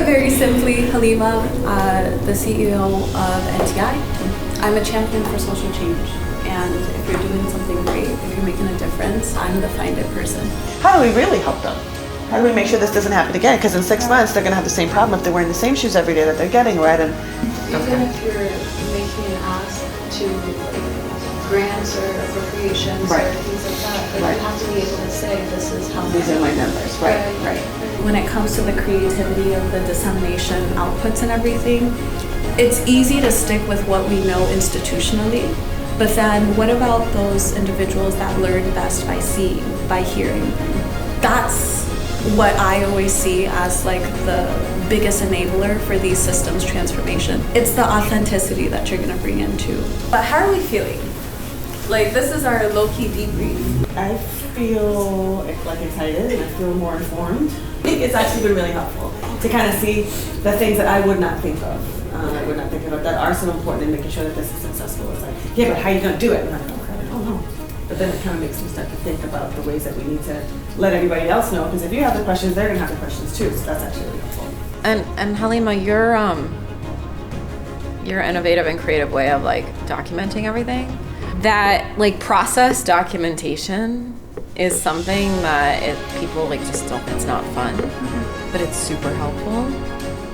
Very simply, Halima, the CEO of NTI. I'm a champion for social change, and if you're doing something great, if you're making a difference, I'm the find it person. How do we really help them? How do we make sure this doesn't happen again? Because in 6 months, they're going to have the same problem if they're wearing the same shoes every day that they're getting, right? And even if you're making an ask to grants or appropriations or things like that, but you have to be able to say, this is how these are my numbers, right? When it comes to the creativity of the dissemination outputs and everything, it's easy to stick with what we know institutionally, but then what about those individuals that learn best by seeing, by hearing? That's what I always see as like the biggest enabler for these systems transformation. It's the authenticity that you're gonna bring into. But how are we feeling? Like, this is our low-key debrief. I feel like excited and I feel more informed. I think it's actually been really helpful to kind of see the things that I would not think of. I would not think about that are so important in making sure that this is successful. It's like, yeah, but how are you going to do it? And I'm like, I don't know. But then it kind of makes me start to think about the ways that we need to let everybody else know. Because if you have the questions, they're going to have the questions too. So that's actually really helpful. And Halima, your innovative and creative way of like documenting everything, that like process documentation is something that people like just don't, it's not fun, but it's super helpful.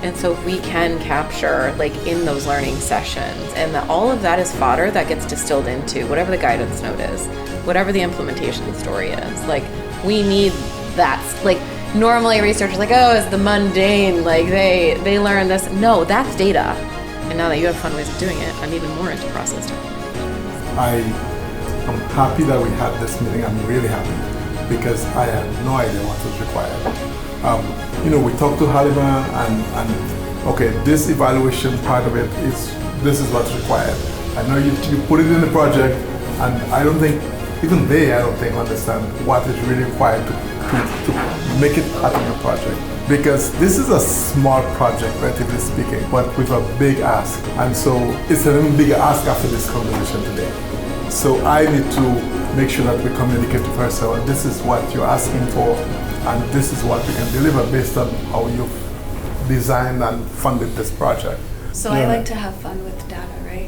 And so if we can capture like in those learning sessions, and that all of that is fodder that gets distilled into whatever the guidance note is, whatever the implementation story is, like we need that. Like normally researchers are like, oh, it's the mundane, like they learn this. No, that's data. And now that you have fun ways of doing it, I'm even more into process documentation. I'm happy that we had this meeting. I'm really happy because I had no idea what was required. We talked to Halima and okay, this evaluation part of it this is what's required. I know you put it in the project, and I don't think understand what is really required to make it part of your project. Because this is a small project, relatively speaking, but with a big ask. And so it's an even bigger ask after this conversation today. So I need to make sure that we communicate to her, so this is what you're asking for, and this is what we can deliver based on how you've designed and funded this project. So I like to have fun with data, right?